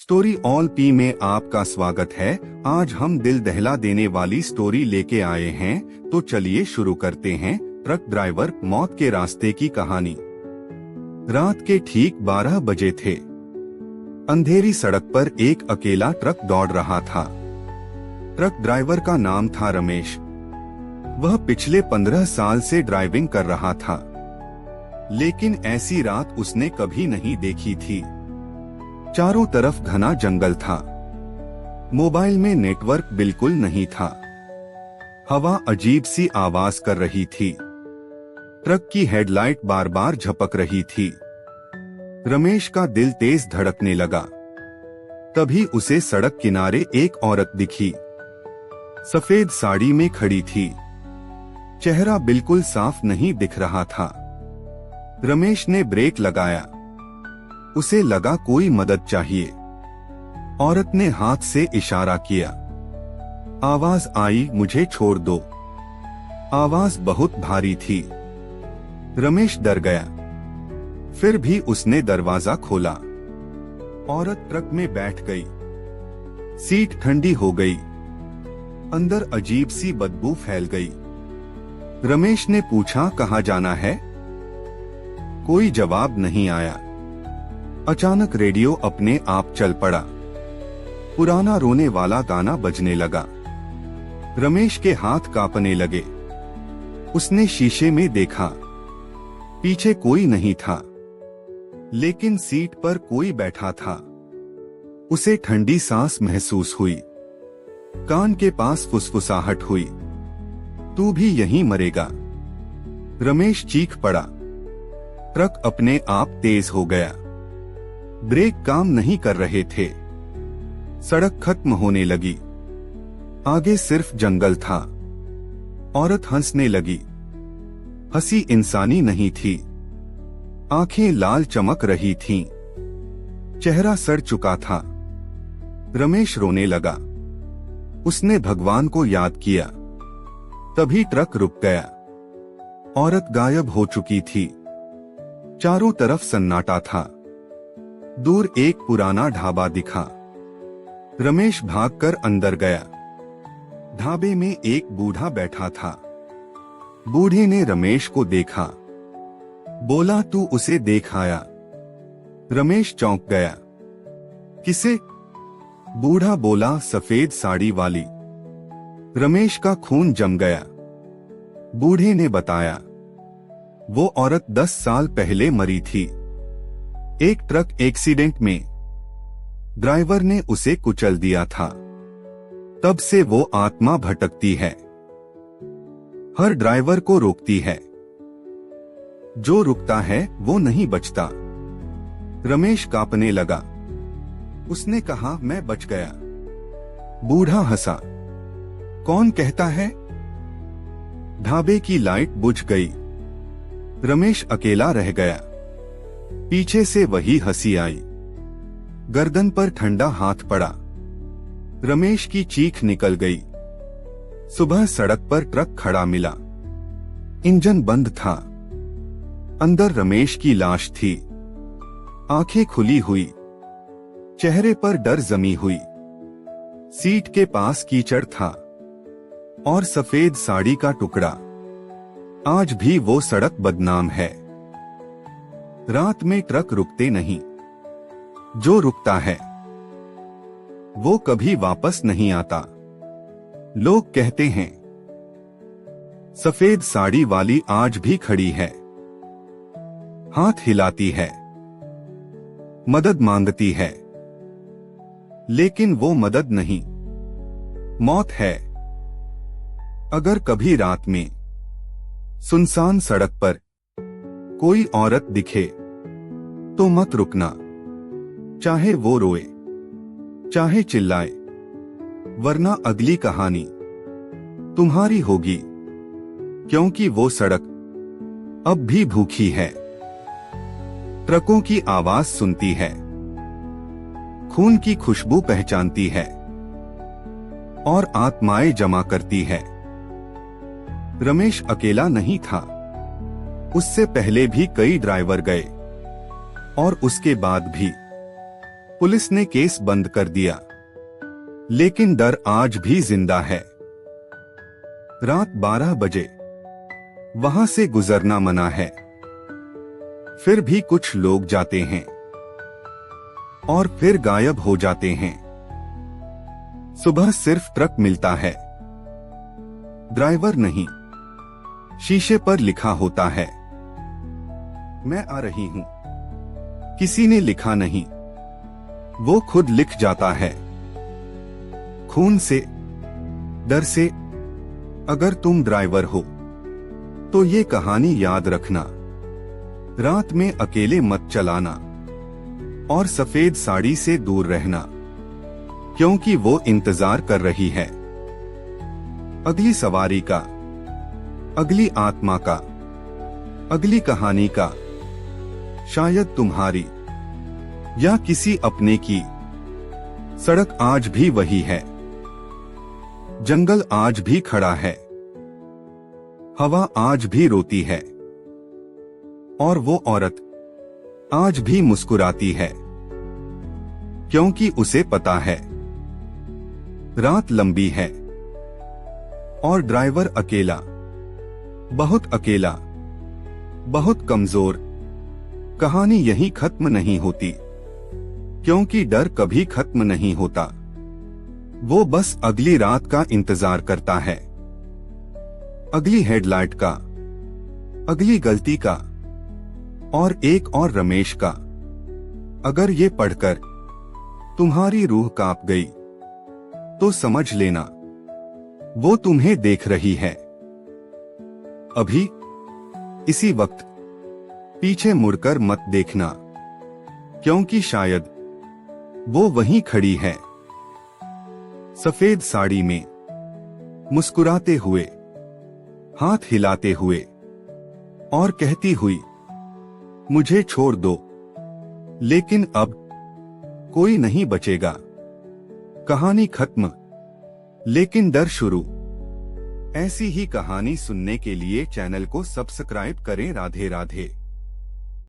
Story all P में आपका स्वागत है। आज हम दिल दहला देने वाली स्टोरी लेके आए हैं, तो चलिए शुरू करते हैं। ट्रक ड्राइवर मौत के रास्ते की कहानी। रात के ठीक 12 बजे थे। अंधेरी सड़क पर एक अकेला ट्रक दौड़ रहा था। ट्रक ड्राइवर का नाम था रमेश। वह पिछले 15 साल से ड्राइविंग कर रहा था, लेकिन ऐसी रात उसने कभी नहीं देखी थी। चारों तरफ घना जंगल था। मोबाइल में नेटवर्क बिल्कुल नहीं था। हवा अजीब सी आवाज कर रही थी। ट्रक की हेडलाइट बार बार झपक रही थी। रमेश का दिल तेज धड़कने लगा। तभी उसे सड़क किनारे एक औरत दिखी। सफेद साड़ी में खड़ी थी। चेहरा बिल्कुल साफ नहीं दिख रहा था। रमेश ने ब्रेक लगाया। उसे लगा कोई मदद चाहिए। औरत ने हाथ से इशारा किया। आवाज आई, मुझे छोड़ दो। आवाज बहुत भारी थी। रमेश डर गया। फिर भी उसने दरवाजा खोला। औरत ट्रक में बैठ गई। सीट ठंडी हो गई। अंदर अजीब सी बदबू फैल गई। रमेश ने पूछा, कहाँ जाना है? कोई जवाब नहीं आया। अचानक रेडियो अपने आप चल पड़ा। पुराना रोने वाला गाना बजने लगा। रमेश के हाथ कांपने लगे। उसने शीशे में देखा। पीछे कोई नहीं था, लेकिन सीट पर कोई बैठा था। उसे ठंडी सांस महसूस हुई। कान के पास फुसफुसाहट हुई। तू भी यहीं मरेगा। रमेश चीख पड़ा। ट्रक अपने आप तेज हो गया। ब्रेक काम नहीं कर रहे थे। सड़क खत्म होने लगी। आगे सिर्फ जंगल था। औरत हंसने लगी। हंसी इंसानी नहीं थी। आंखें लाल चमक रही थीं। चेहरा सड़ चुका था। रमेश रोने लगा। उसने भगवान को याद किया। तभी ट्रक रुक गया। औरत गायब हो चुकी थी। चारों तरफ सन्नाटा था। दूर एक पुराना ढाबा दिखा। रमेश भागकर अंदर गया। ढाबे में एक बूढ़ा बैठा था। बूढ़े ने रमेश को देखा। बोला, तू उसे देख आया? रमेश चौंक गया। किसे? बूढ़ा बोला, सफेद साड़ी वाली। रमेश का खून जम गया। बूढ़े ने बताया, वो औरत 10 साल पहले मरी थी। एक ट्रक एक्सीडेंट में ड्राइवर ने उसे कुचल दिया था। तब से वो आत्मा भटकती है। हर ड्राइवर को रोकती है। जो रुकता है वो नहीं बचता। रमेश कांपने लगा। उसने कहा, मैं बच गया। बूढ़ा हंसा। कौन कहता है? ढाबे की लाइट बुझ गई। रमेश अकेला रह गया। पीछे से वही हंसी आई। गर्दन पर ठंडा हाथ पड़ा। रमेश की चीख निकल गई। सुबह सड़क पर ट्रक खड़ा मिला। इंजन बंद था। अंदर रमेश की लाश थी। आंखें खुली हुई। चेहरे पर डर जमी हुई। सीट के पास कीचड़ था और सफेद साड़ी का टुकड़ा। आज भी वो सड़क बदनाम है। रात में ट्रक रुकते नहीं। जो रुकता है वो कभी वापस नहीं आता। लोग कहते हैं, सफेद साड़ी वाली आज भी खड़ी है। हाथ हिलाती है। मदद मांगती है। लेकिन वो मदद नहीं, मौत है। अगर कभी रात में सुनसान सड़क पर कोई औरत दिखे तो मत रुकना। चाहे वो रोए, चाहे चिल्लाए, वरना अगली कहानी तुम्हारी होगी। क्योंकि वो सड़क अब भी भूखी है। ट्रकों की आवाज सुनती है। खून की खुशबू पहचानती है और आत्माएं जमा करती है। रमेश अकेला नहीं था। उससे पहले भी कई ड्राइवर गए और उसके बाद भी पुलिस ने केस बंद कर दिया, लेकिन डर आज भी जिंदा है। रात 12 बजे वहां से गुजरना मना है, फिर भी कुछ लोग जाते हैं और फिर गायब हो जाते हैं। सुबह सिर्फ ट्रक मिलता है, ड्राइवर नहीं। शीशे पर लिखा होता है, मैं आ रही हूं। किसी ने लिखा नहीं, वो खुद लिख जाता है। खून से, डर से। अगर तुम ड्राइवर हो तो ये कहानी याद रखना। रात में अकेले मत चलाना और सफेद साड़ी से दूर रहना, क्योंकि वो इंतजार कर रही है अगली सवारी का, अगली आत्मा का, अगली कहानी का। शायद तुम्हारी या किसी अपने की। सड़क आज भी वही है, जंगल आज भी खड़ा है, हवा आज भी रोती है और वो औरत आज भी मुस्कुराती है, क्योंकि उसे पता है रात लंबी है और ड्राइवर अकेला, बहुत अकेला, बहुत कमजोर। कहानी यहीं खत्म नहीं होती, क्योंकि डर कभी खत्म नहीं होता। वो बस अगली रात का इंतजार करता है, अगली हेडलाइट का, अगली गलती का और एक और रमेश का। अगर ये पढ़कर तुम्हारी रूह कांप गई तो समझ लेना वो तुम्हें देख रही है। अभी इसी वक्त पीछे मुड़कर मत देखना, क्योंकि शायद वो वहीं खड़ी है, सफेद साड़ी में, मुस्कुराते हुए, हाथ हिलाते हुए और कहती हुई, मुझे छोड़ दो, लेकिन अब कोई नहीं बचेगा। कहानी खत्म, लेकिन डर शुरू। ऐसी ही कहानी सुनने के लिए चैनल को सब्सक्राइब करें। राधे राधे।